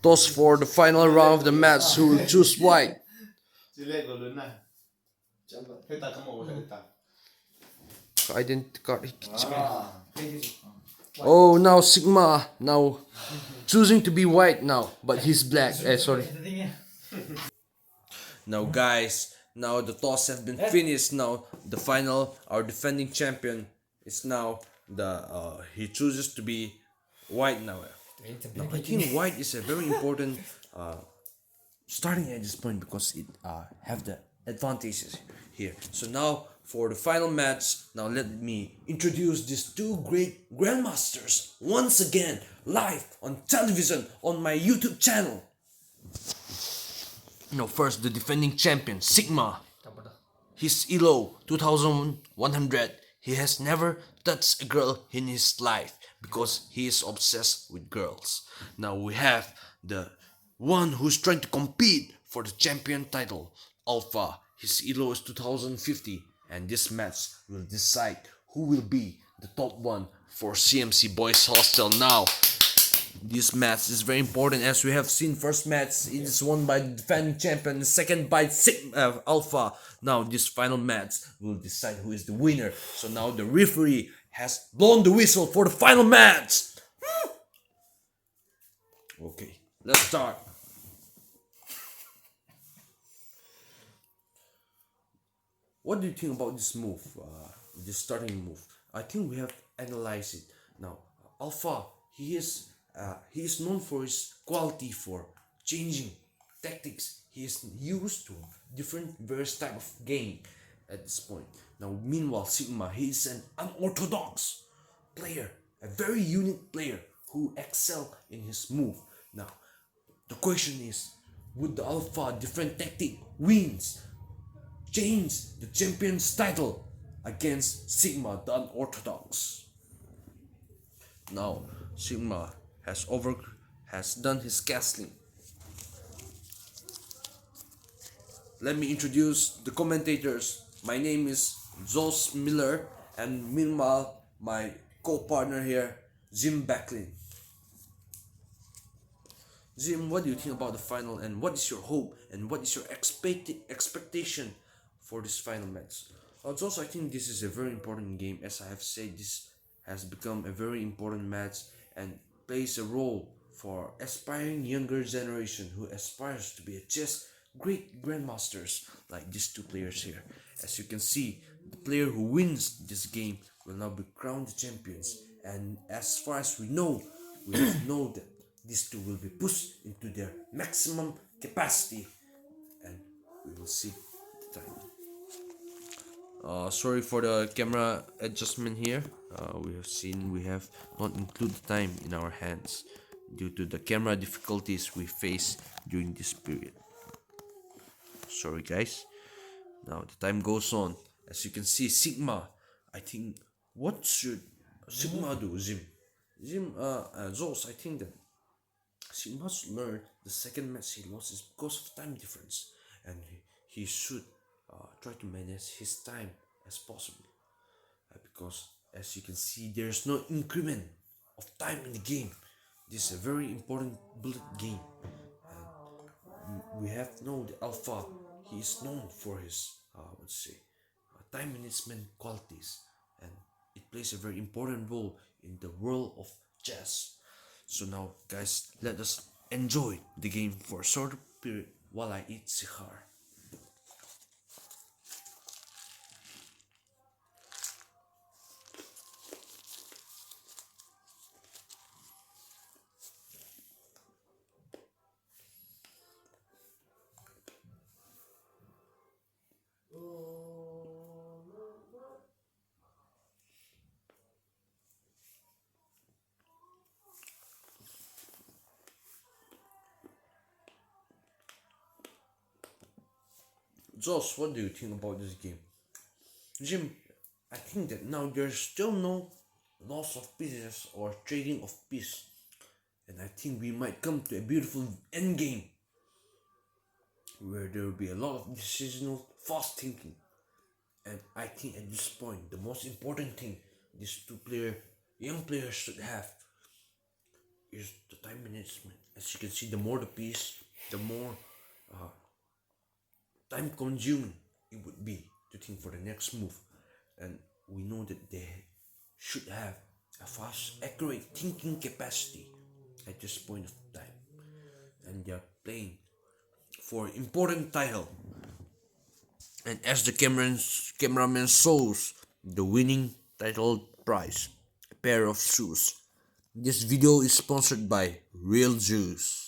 Toss for the final round of the match. Who will choose white? Identity card. Oh, now Sigma now choosing to be white now, but he's black. Sorry. Now, guys, now the toss has been finished. Now the final, our defending champion is now he chooses to be white now. Now I think white is a very important starting at this point because it have the advantages here. So now for the final match, now let me introduce these two great grandmasters once again live on television on my YouTube channel. Now first the defending champion Sigma. His elo 2100. He has never touched a girl in his life because he is obsessed with girls. Now we have the one who's trying to compete for the champion title, Alpha. His elo is 2050, and this match will decide who will be the top one for CMC Boys Hostel. Now this match is very important, as we have seen. First match it is won by the defending champion, second by Alpha. Now this final match will decide who is the winner. So now the referee has blown the whistle for the final match. Okay, let's start. What do you think about this move, this starting move? I think we have analyzed it. Now Alpha, he is known for his quality for changing tactics. He is used to different various type of game at this point. Now meanwhile Sigma, he is an unorthodox player, a very unique player who excel in his move. Now the question is, would the Alpha different tactic wins, change the champion's title against Sigma the unorthodox? Now Sigma has done his castling. Let me introduce the commentators. My name is Jos Miller, and meanwhile my co-partner here, Jim Backlin. Jim, what do you think about the final, and what is your hope and what is your expectation for this final match? Also, I think this is a very important game. As I have said, this has become a very important match and plays a role for aspiring younger generation who aspires to be a chess great grandmasters like these two players here. As you can see, the player who wins this game will now be crowned champions, and as far as we know that these two will be pushed into their maximum capacity, and we will see the time. Sorry for the camera adjustment here. We have not included the time in our hands due to the camera difficulties we face during this period. Sorry guys. Now the time goes on. As you can see, Sigma, I think, what should Sigma do, Zim? Zos, I think that Sigma must learn the second match he lost is because of time difference, and he should try to manage his time as possible, because as you can see, there's no increment of time in the game. This is a very important bullet game, and we have known the Alpha. He is known for his time management qualities, and it plays a very important role in the world of chess. So now guys, let us enjoy the game for a short period while I eat cigar. Josh, what do you think about this game? Jim, I think that now there's still no loss of pieces or trading of piece, and I think we might come to a beautiful end game where there will be a lot of decisional fast thinking. And I think at this point, the most important thing these young players should have is the time management. As you can see, the more the piece, the more time consuming it would be to think for the next move. And we know that they should have a fast, accurate thinking capacity at this point of time. And they are playing for important title. And as the cameraman shows the winning title prize, a pair of shoes. This video is sponsored by Real Juice.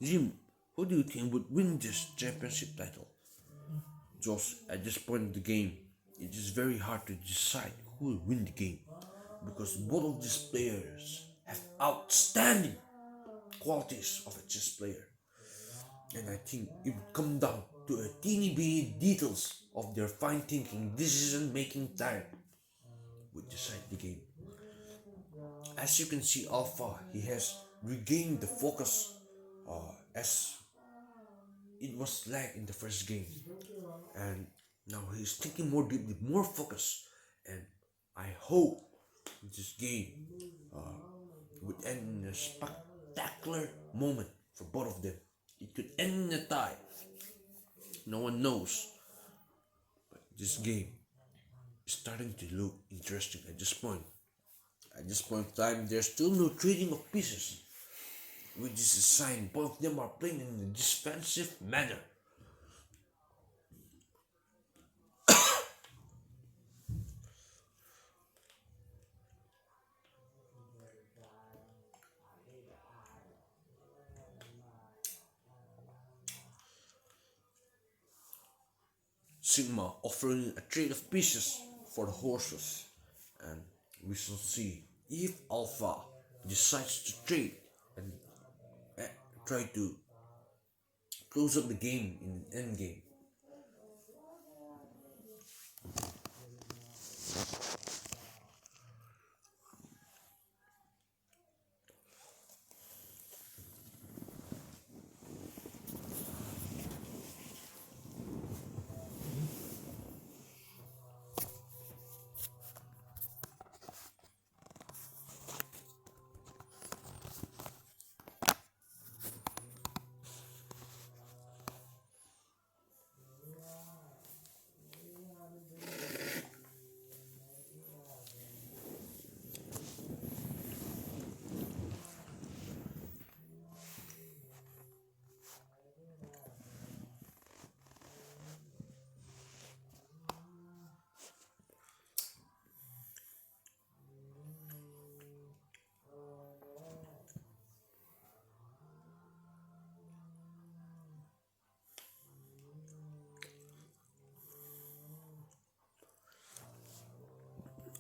Jim, who do you think would win this championship title? Josh, at this point in the game, it is very hard to decide who will win the game because both of these players have outstanding qualities of a chess player. And I think it would come down to a teeny bitty details of their fine thinking, decision making time would decide the game. As you can see, Alpha, he has regained the focus as it was lag in the first game, and now he's thinking more deeply, more focused, and I hope this game would end in a spectacular moment for both of them. It could end in a tie. No one knows, but this game is starting to look interesting at this point. At this point in time, there's still no trading of pieces, which is a sign both of them are playing in a defensive manner. Sigma offering a trade of pieces for the horses, and we shall see if Alpha decides to trade and try to close up the game in the end game.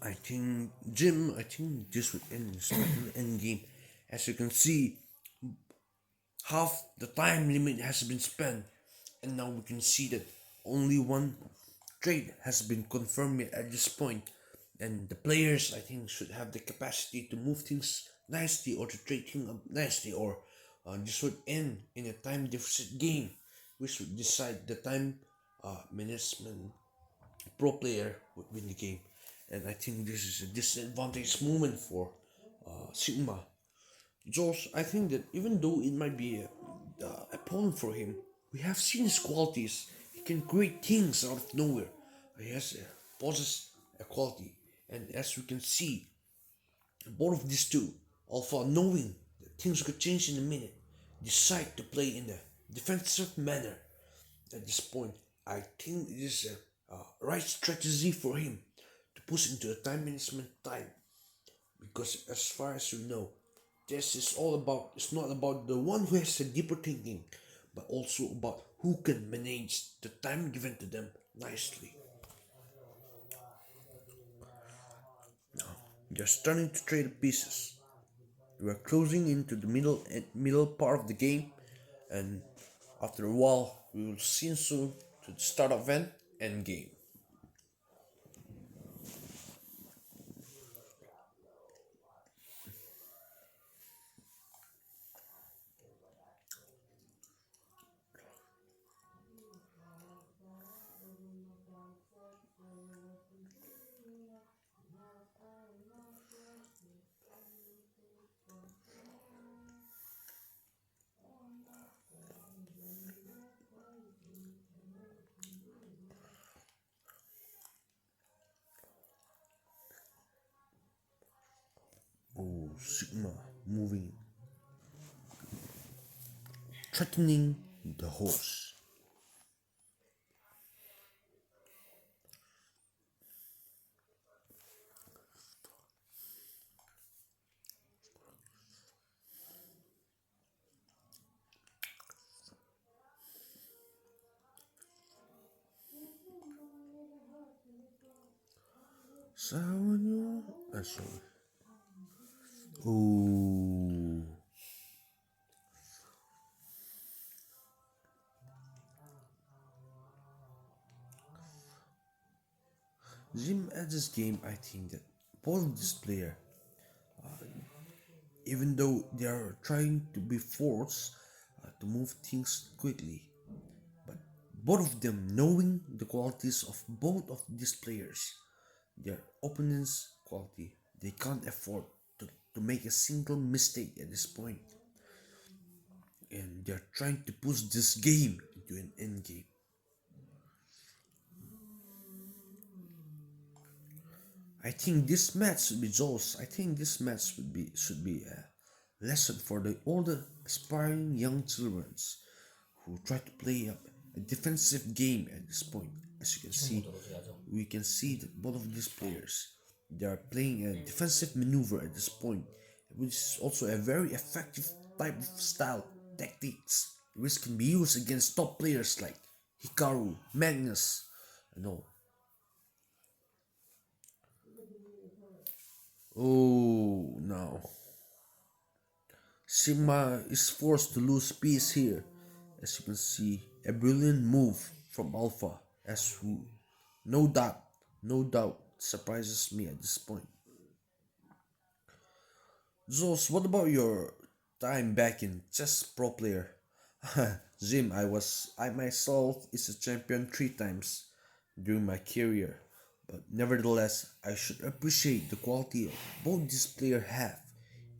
I think this would end in spectacular end game. As you can see, half the time limit has been spent, and now we can see that only one trade has been confirmed at this point, and the players I think should have the capacity to move things nicely or to trade things up nicely, or this would end in a time deficit game, which would decide the time management pro player would win the game. And I think this is a disadvantage moment for Sigma. Josh, I think that even though it might be a opponent for him, we have seen his qualities. He can create things out of nowhere. He has possesses a quality, and as we can see, both of these two, Alpha, knowing that things could change in a minute, decide to play in a defensive manner. At this point, I think it is a right strategy for him to push into a time management time, because as far as we know, this is all about, it's not about the one who has a deeper thinking, but also about who can manage the time given to them nicely. Now, they're starting to trade pieces. We are closing into the middle part of the game, and after a while, we will see soon to the start of an end game. Sigma moving, threatening the horse. Sorry. Oh. Jim, at this game, I think that both of this player, even though they are trying to be forced to move things quickly, but both of them knowing the qualities of both of these players, their opponent's quality, they can't afford to make a single mistake at this point, and they're trying to push this game into an end game. I think this match should be Joel's. I think this match should be a lesson for the older aspiring young children who try to play up a defensive game at this point. As you can see, we can see that both of these players, they are playing a defensive maneuver at this point, which is also a very effective type of style tactics, which can be used against top players like Hikaru, Magnus, and all. Oh, no. Sigma is forced to lose piece here. As you can see, a brilliant move from Alpha, as who, no doubt, surprises me at this point. Zos, what about your time back in chess pro player? Jim, I myself is a champion 3 times during my career, but nevertheless, I should appreciate the quality of both these players have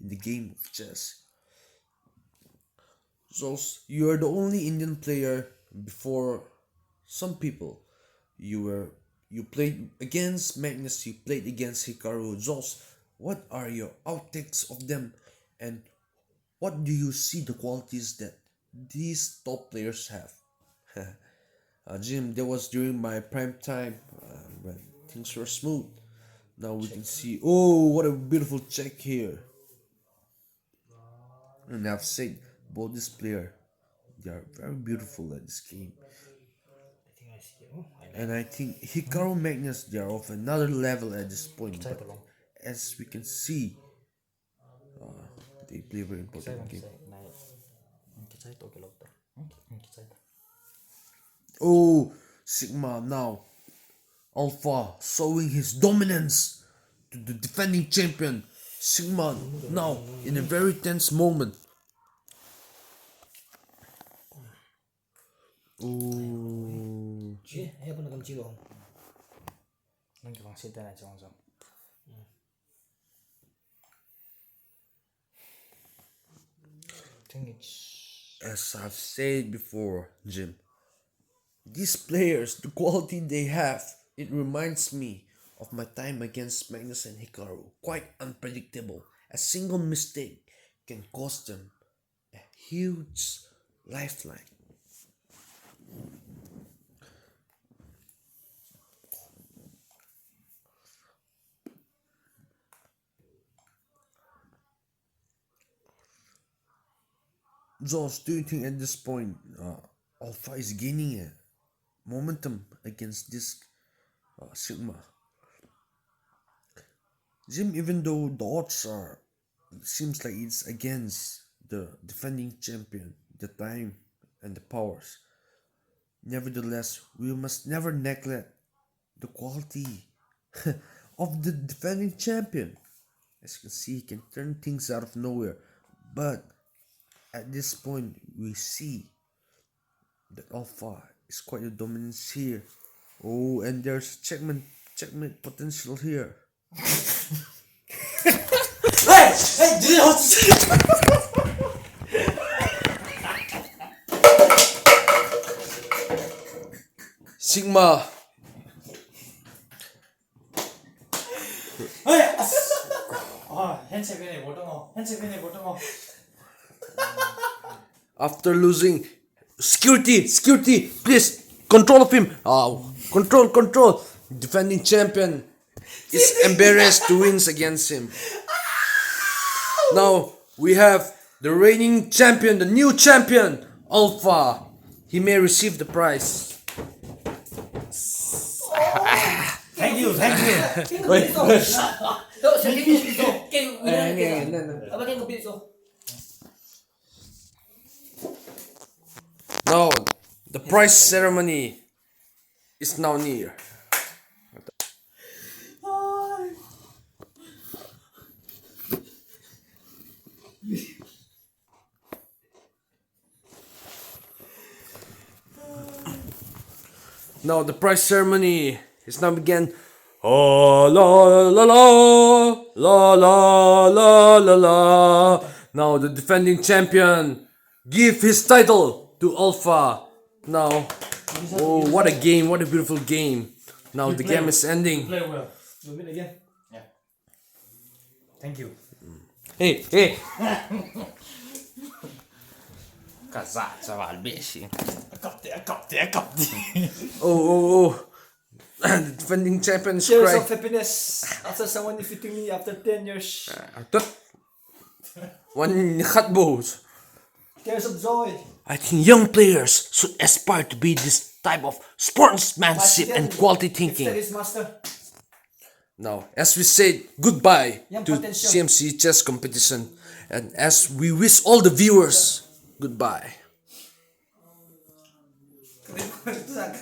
in the game of chess. Zos, you are the only Indian player before some people. You played against Magnus, you played against Hikaru. Zos, what are your outtakes of them, and what do you see the qualities that these top players have? Jim, that was during my prime time when things were smooth. Now we can see, oh, what a beautiful check here. And I've said, both this player, they are very beautiful at this game. And I think Hikaru Magnus, they are of another level at this point. But as we can see, they play a very important game. Oh, Sigma now. Alpha showing his dominance to the defending champion. Sigma now in a very tense moment. Oh. As I've said before, Jim, these players, the quality they have, it reminds me of my time against Magnus and Hikaru. Quite unpredictable. A single mistake can cost them a huge lifeline. Josh, do you think at this point Alpha is gaining a momentum against this Sigma? Jim, even though the odds are, it seems like it's against the defending champion, the time and the powers. Nevertheless, we must never neglect the quality of the defending champion. As you can see, he can turn things out of nowhere. But at this point, we see that Alpha is quite a dominance here. Oh, and there's checkmate potential here. Sigma. After losing, security, please control of him. Oh, control. Defending champion is embarrassed to wins against him. Now we have the reigning champion, the new champion, Alpha. He may receive the prize. Thank you. Now the prize ceremony is now near. Now the prize ceremony is now began. Oh la la la. Now the defending champion give his title to Alpha. Now, oh what a game! What a beautiful game! Now the game is ending. Play well. You win again. Yeah. Thank you. Hey. Casado, chaval, bicho. Acapte. Oh. The defending champion is Tears crying. of happiness after someone defeating me after 10 years. One hot Tears of joy. I think young players should aspire to be this type of sportsmanship and quality thinking. His master. Now, as we said goodbye Young to potential. CMC chess competition, and as we wish all the viewers goodbye.